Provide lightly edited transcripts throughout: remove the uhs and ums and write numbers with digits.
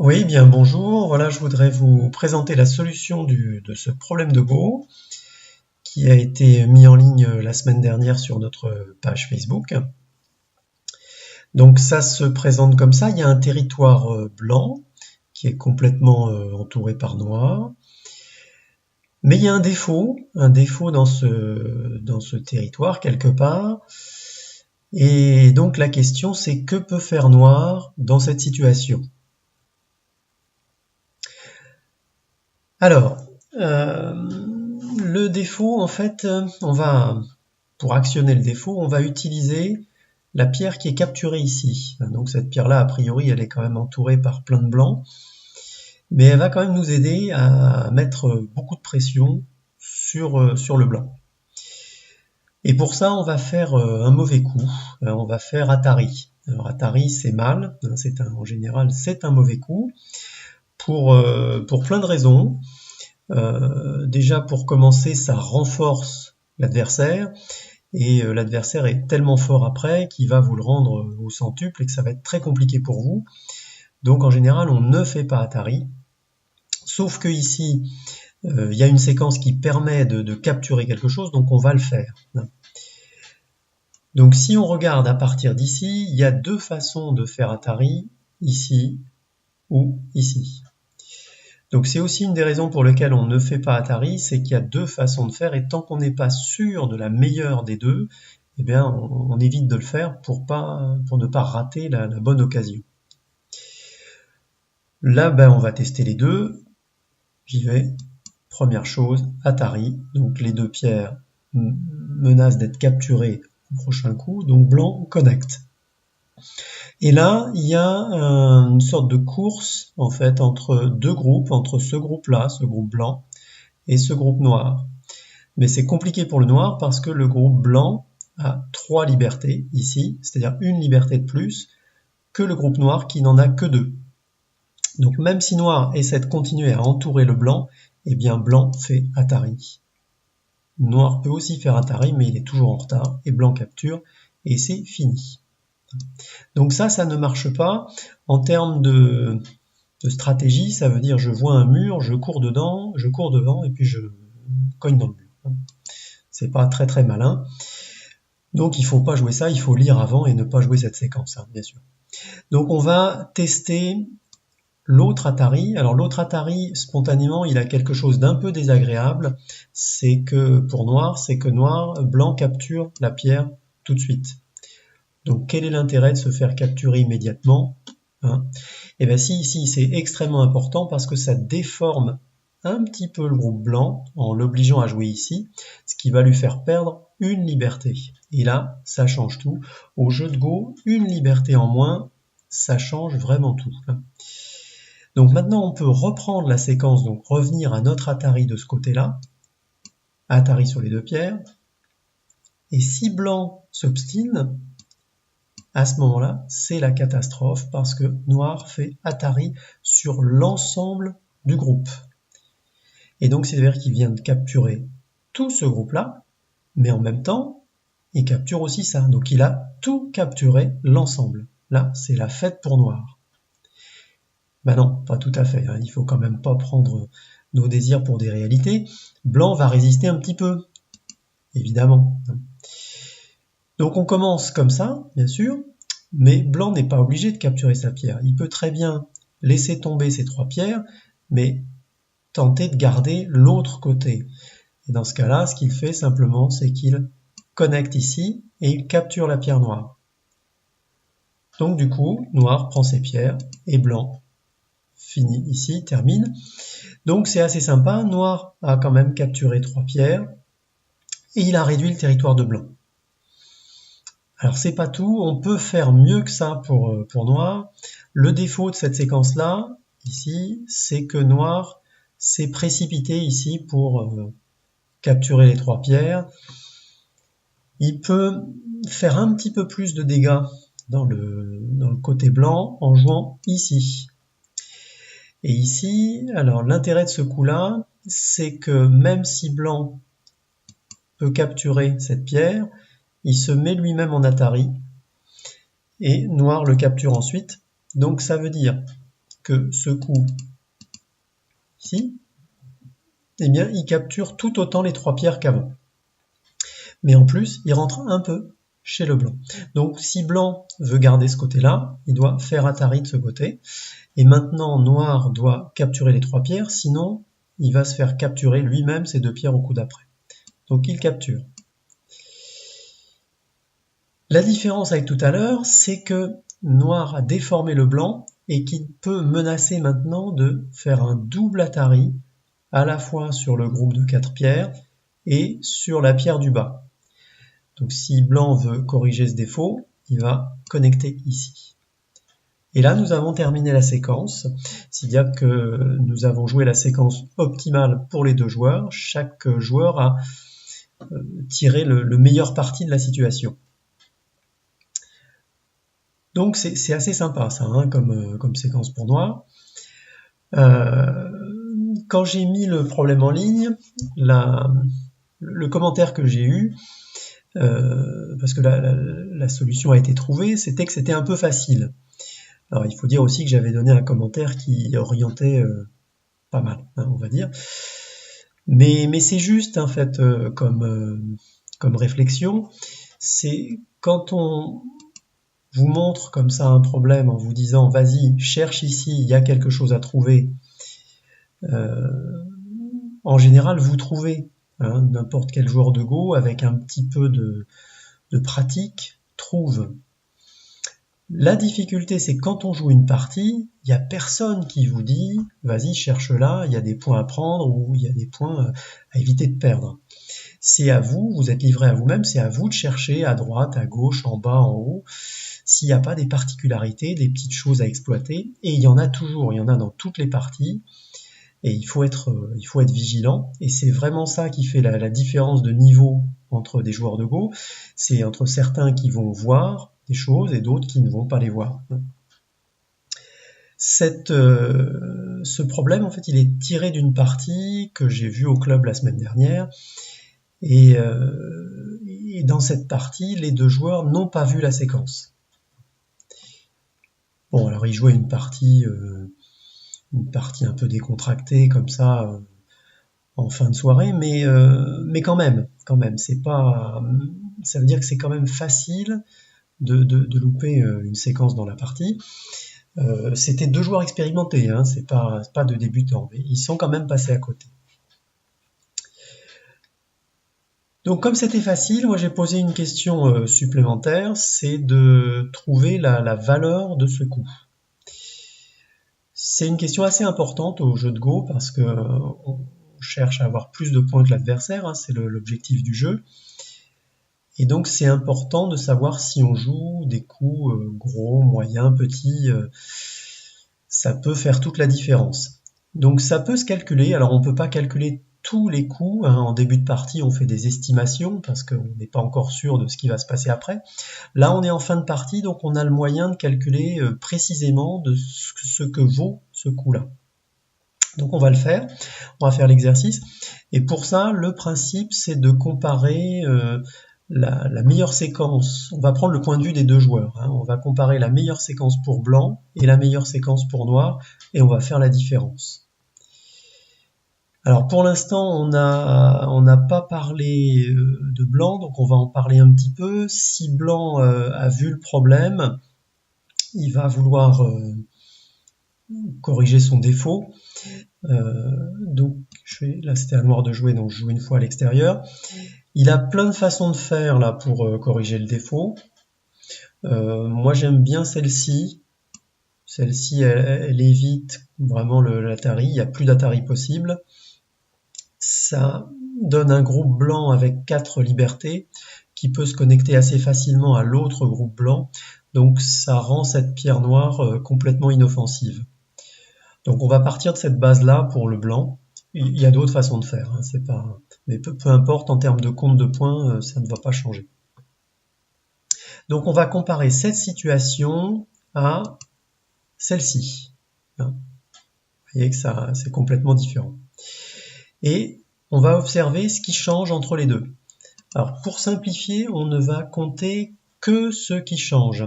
Oui, bien bonjour. Voilà, je voudrais vous présenter la solution de ce problème de Go qui a été mis en ligne la semaine dernière sur notre page Facebook. Donc ça se présente comme ça. Il y a un territoire blanc qui est complètement entouré par noir. Mais il y a un défaut dans ce territoire quelque part. Et donc la question c'est que peut faire noir dans cette situation? Alors, le défaut, en fait, pour actionner le défaut, on va utiliser la pierre qui est capturée ici. Donc cette pierre-là, a priori, elle est quand même entourée par plein de blanc, mais elle va quand même nous aider à mettre beaucoup de pression sur le blanc. Et pour ça, on va faire un mauvais coup. On va faire Atari. Alors Atari, c'est mal. En général, c'est un mauvais coup pour plein de raisons. Déjà pour commencer, ça renforce l'adversaire et l'adversaire est tellement fort après qu'il va vous le rendre au centuple et que ça va être très compliqué pour vous. Donc en général, on ne fait pas Atari. Sauf que ici, il y a une séquence qui permet de capturer quelque chose, donc on va le faire. Donc si on regarde à partir d'ici, il y a deux façons de faire Atari, ici ou ici. Donc c'est aussi une des raisons pour lesquelles on ne fait pas Atari, c'est qu'il y a deux façons de faire et tant qu'on n'est pas sûr de la meilleure des deux, eh bien on évite de le faire pour ne pas rater la bonne occasion. Là, on va tester les deux. J'y vais. Première chose, Atari. Donc les deux pierres menacent d'être capturées au prochain coup. Donc blanc connecte. Et là, il y a une sorte de course en fait entre deux groupes, entre ce groupe-là, ce groupe blanc, et ce groupe noir. Mais c'est compliqué pour le noir parce que le groupe blanc a 3 libertés ici, c'est-à-dire une liberté de plus que le groupe noir qui n'en a que 2. Donc même si noir essaie de continuer à entourer le blanc, eh bien blanc fait Atari. Noir peut aussi faire Atari, mais il est toujours en retard, et blanc capture, et c'est fini. Donc ça ne marche pas. En termes de stratégie, ça veut dire je vois un mur, je cours dedans, je cours devant, et puis je cogne dans le mur. C'est pas très très malin. Donc il faut pas jouer ça, il faut lire avant et ne pas jouer cette séquence, bien sûr. Donc on va tester l'autre Atari. Alors l'autre Atari, spontanément, il a quelque chose d'un peu désagréable. C'est que pour noir, blanc capture la pierre tout de suite. Donc quel est l'intérêt de se faire capturer immédiatement, hein? Et bien si ici c'est extrêmement important parce que ça déforme un petit peu le groupe blanc en l'obligeant à jouer ici, ce qui va lui faire perdre une liberté. Et là, ça change tout. Au jeu de Go, une liberté en moins, ça change vraiment tout. Donc maintenant, on peut reprendre la séquence, donc revenir à notre Atari de ce côté-là. Atari sur les deux pierres. Et si blanc s'obstine, à ce moment-là, c'est la catastrophe parce que noir fait Atari sur l'ensemble du groupe. Et donc c'est-à-dire qu'il vient de capturer tout ce groupe-là, mais en même temps, il capture aussi ça. Donc il a tout capturé, l'ensemble. Là, c'est la fête pour noir. Ben non, pas tout à fait. Il faut quand même pas prendre nos désirs pour des réalités. Blanc va résister un petit peu, évidemment. Donc on commence comme ça, bien sûr, mais blanc n'est pas obligé de capturer sa pierre. Il peut très bien laisser tomber ses 3 pierres, mais tenter de garder l'autre côté. Et dans ce cas-là, ce qu'il fait simplement, c'est qu'il connecte ici et il capture la pierre noire. Donc du coup, noir prend ses pierres et blanc finit ici, termine. Donc c'est assez sympa, noir a quand même capturé 3 pierres et il a réduit le territoire de blanc. Alors c'est pas tout, on peut faire mieux que ça pour noir. Le défaut de cette séquence-là, ici, c'est que noir s'est précipité ici pour capturer les 3 pierres. Il peut faire un petit peu plus de dégâts dans le côté blanc en jouant ici. Et ici, alors l'intérêt de ce coup-là, c'est que même si blanc peut capturer cette pierre, il se met lui-même en Atari et noir le capture ensuite. Donc ça veut dire que ce coup ici, eh bien, il capture tout autant les 3 pierres qu'avant. Mais en plus, il rentre un peu chez le blanc. Donc, si blanc veut garder ce côté-là, il doit faire Atari de ce côté. Et maintenant, noir doit capturer les 3 pierres, sinon, il va se faire capturer lui-même ces 2 pierres au coup d'après. Donc, il capture. La différence avec tout à l'heure, c'est que noir a déformé le blanc et qu'il peut menacer maintenant de faire un double Atari, à la fois sur le groupe de 4 pierres et sur la pierre du bas. Donc si blanc veut corriger ce défaut, il va connecter ici. Et là, nous avons terminé la séquence, c'est-à-dire que nous avons joué la séquence optimale pour les 2 joueurs. Chaque joueur a tiré le meilleur parti de la situation. Donc c'est assez sympa ça, hein, comme séquence pour noir. Quand j'ai mis le problème en ligne, le commentaire que j'ai eu, parce que la solution a été trouvée, c'était que c'était un peu facile. Alors il faut dire aussi que j'avais donné un commentaire qui orientait pas mal, hein, on va dire. Mais c'est juste en fait comme réflexion, c'est quand on vous montre comme ça un problème en vous disant vas-y, cherche ici, il y a quelque chose à trouver. En général, vous trouvez, hein, n'importe quel joueur de Go avec un petit peu de pratique trouve. La difficulté, c'est quand on joue une partie, il n'y a personne qui vous dit vas-y, cherche là, il y a des points à prendre ou il y a des points à éviter de perdre. C'est à vous, vous êtes livré à vous-même, c'est à vous de chercher à droite, à gauche, en bas, en haut, s'il n'y a pas des particularités, des petites choses à exploiter, et il y en a toujours, il y en a dans toutes les parties, et il faut être vigilant, et c'est vraiment ça qui fait la différence de niveau entre des joueurs de Go, c'est entre certains qui vont voir des choses et d'autres qui ne vont pas les voir. Ce problème, en fait, il est tiré d'une partie que j'ai vue au club la semaine dernière, et dans cette partie, les 2 joueurs n'ont pas vu la séquence. Bon, alors ils jouaient une partie un peu décontractée comme ça en fin de soirée, mais quand même, c'est pas, ça veut dire que c'est quand même facile de louper une séquence dans la partie. C'était 2 joueurs expérimentés, hein, c'est pas de débutants, mais ils sont quand même passés à côté. Donc comme c'était facile, moi j'ai posé une question supplémentaire, c'est de trouver la valeur de ce coup. C'est une question assez importante au jeu de Go parce que on cherche à avoir plus de points que l'adversaire, hein, c'est l'objectif du jeu. Et donc c'est important de savoir si on joue des coups gros, moyens, petits, ça peut faire toute la différence. Donc ça peut se calculer, alors on ne peut pas calculer tous les coups, hein. En début de partie on fait des estimations parce qu'on n'est pas encore sûr de ce qui va se passer après. Là on est en fin de partie, donc on a le moyen de calculer précisément de ce que vaut ce coup-là. Donc on va le faire, on va faire l'exercice, et pour ça le principe c'est de comparer la meilleure séquence. On va prendre le point de vue des 2 joueurs, hein. On va comparer la meilleure séquence pour blanc et la meilleure séquence pour noir, et on va faire la différence. Alors pour l'instant, on n'a pas parlé de blanc, donc on va en parler un petit peu. Si blanc a vu le problème, il va vouloir corriger son défaut. Donc là c'était à noir de jouer, donc je joue une fois à l'extérieur. Il a plein de façons de faire là pour corriger le défaut. Moi j'aime bien celle-ci. Celle-ci, elle évite vraiment l'Atari, il n'y a plus d'Atari possible. Ça donne un groupe blanc avec 4 libertés qui peut se connecter assez facilement à l'autre groupe blanc, donc ça rend cette pierre noire complètement inoffensive. Donc on va partir de cette base-là pour le blanc. Il y a d'autres façons de faire, hein, c'est pas... mais peu importe, en termes de compte de points, ça ne va pas changer. Donc on va comparer cette situation à celle-ci. Vous voyez que ça, c'est complètement différent. Et on va observer ce qui change entre les 2. Alors pour simplifier, on ne va compter que ce qui change.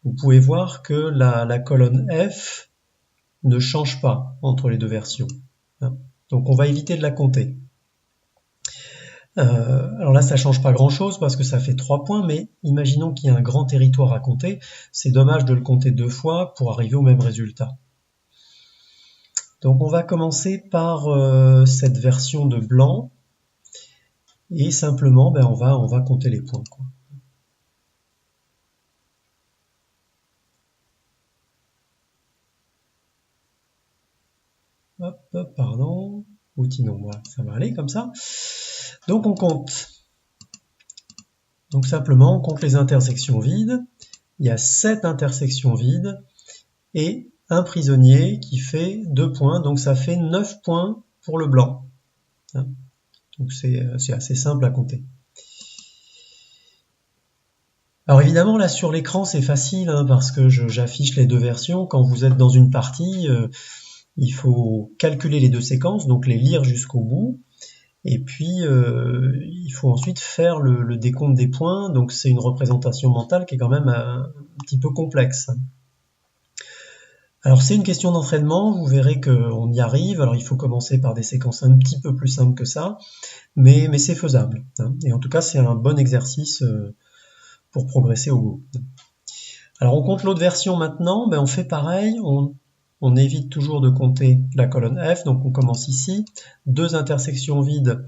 Vous pouvez voir que la colonne F ne change pas entre les deux versions. Donc on va éviter de la compter. Alors là, ça change pas grand-chose parce que ça fait 3 points, mais imaginons qu'il y a un grand territoire à compter. C'est dommage de le compter 2 fois pour arriver au même résultat. Donc on va commencer par cette version de blanc et simplement on va compter les points, quoi. Hop, pardon. Outil non, voilà, ça va aller comme ça. Donc on compte. Donc simplement on compte les intersections vides. Il y a 7 intersections vides et un prisonnier qui fait 2 points, donc ça fait 9 points pour le blanc. Donc c'est assez simple à compter. Alors évidemment là sur l'écran c'est facile parce que j'affiche les deux versions. Quand vous êtes dans une partie, il faut calculer les deux séquences, donc les lire jusqu'au bout. Et puis il faut ensuite faire le décompte des points, donc c'est une représentation mentale qui est quand même un petit peu complexe. Alors c'est une question d'entraînement, vous verrez qu'on y arrive. Alors il faut commencer par des séquences un petit peu plus simples que ça, mais c'est faisable. Et en tout cas c'est un bon exercice pour progresser au Go. Alors on compte l'autre version maintenant, on fait pareil, on évite toujours de compter la colonne F, donc on commence ici, 2 intersections vides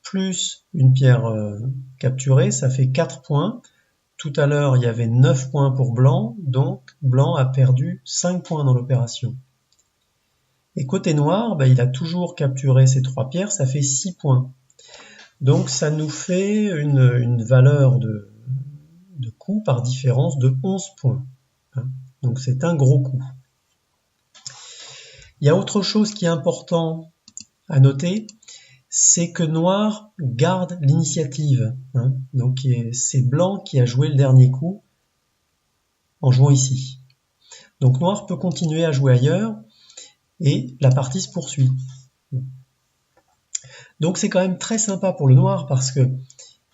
plus une pierre capturée, ça fait 4 points. Tout à l'heure, il y avait 9 points pour blanc, donc blanc a perdu 5 points dans l'opération. Et côté noir, il a toujours capturé ces 3 pierres, ça fait 6 points. Donc ça nous fait une valeur de coup par différence de 11 points. Donc c'est un gros coup. Il y a autre chose qui est important à noter, c'est que noir garde l'initiative. Donc c'est blanc qui a joué le dernier coup en jouant ici. Donc noir peut continuer à jouer ailleurs et la partie se poursuit. Donc c'est quand même très sympa pour le noir parce que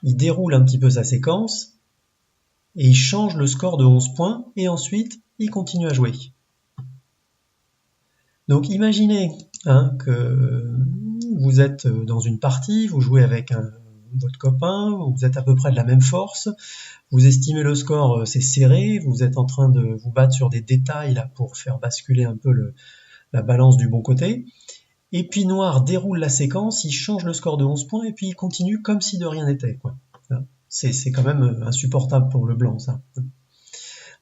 il déroule un petit peu sa séquence et il change le score de 11 points et ensuite il continue à jouer. Donc imaginez que vous êtes dans une partie, vous jouez avec votre copain, vous êtes à peu près de la même force, vous estimez le score, c'est serré, vous êtes en train de vous battre sur des détails là pour faire basculer un peu la balance du bon côté, et puis noir déroule la séquence, il change le score de 11 points et puis il continue comme si de rien n'était. C'est quand même insupportable pour le blanc ça.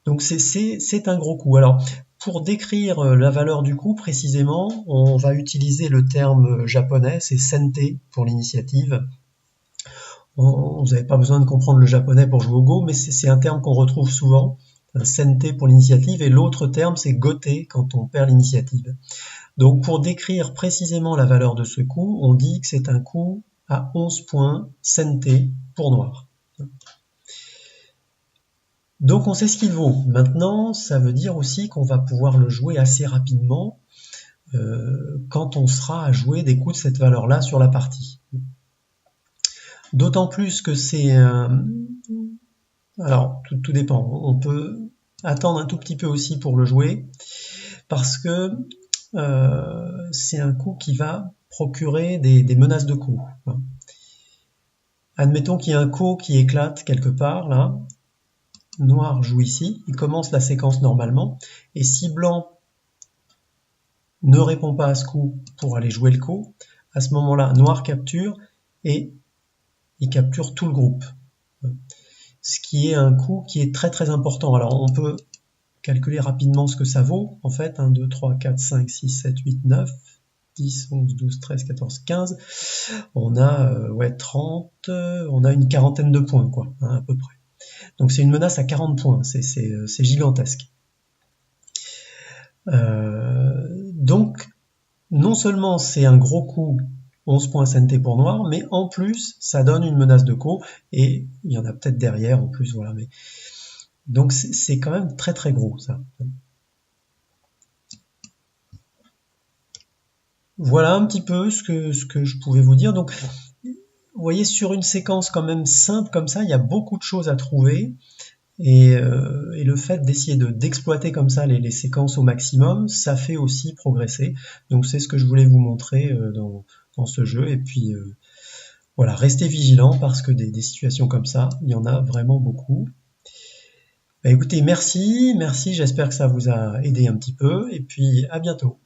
Donc c'est un gros coup. Alors pour décrire la valeur du coup précisément, on va utiliser le terme japonais, c'est sente pour l'initiative. Vous n'avez pas besoin de comprendre le japonais pour jouer au Go, mais c'est un terme qu'on retrouve souvent, sente pour l'initiative, et l'autre terme c'est gote quand on perd l'initiative. Donc pour décrire précisément la valeur de ce coup, on dit que c'est un coup à 11 points sente pour noir. Donc on sait ce qu'il vaut. Maintenant, ça veut dire aussi qu'on va pouvoir le jouer assez rapidement quand on sera à jouer des coups de cette valeur-là sur la partie. D'autant plus que c'est... alors, tout dépend. On peut attendre un tout petit peu aussi pour le jouer, parce que c'est un coup qui va procurer des menaces de coups. Admettons qu'il y a un coup qui éclate quelque part, là. Noir joue ici, il commence la séquence normalement, et si blanc ne répond pas à ce coup pour aller jouer le coup, à ce moment-là, noir capture, et il capture tout le groupe. Ce qui est un coup qui est très très important. Alors on peut calculer rapidement ce que ça vaut, en fait, 1, 2, 3, 4, 5, 6, 7, 8, 9, 10, 11, 12, 13, 14, 15, on a 30, on a une quarantaine de points, quoi, à peu près. Donc c'est une menace à 40 points, c'est gigantesque. Donc non seulement c'est un gros coup, 11 points sente pour noir, mais en plus ça donne une menace de coup, et il y en a peut-être derrière en plus, voilà. Mais donc c'est quand même très très gros ça. Voilà un petit peu ce que je pouvais vous dire. Donc vous voyez, sur une séquence quand même simple comme ça, il y a beaucoup de choses à trouver. Et le fait d'essayer d'exploiter comme ça les séquences au maximum, ça fait aussi progresser. Donc c'est ce que je voulais vous montrer dans ce jeu. Et puis voilà, restez vigilants parce que des situations comme ça, il y en a vraiment beaucoup. Bah, écoutez, merci, j'espère que ça vous a aidé un petit peu, et puis à bientôt.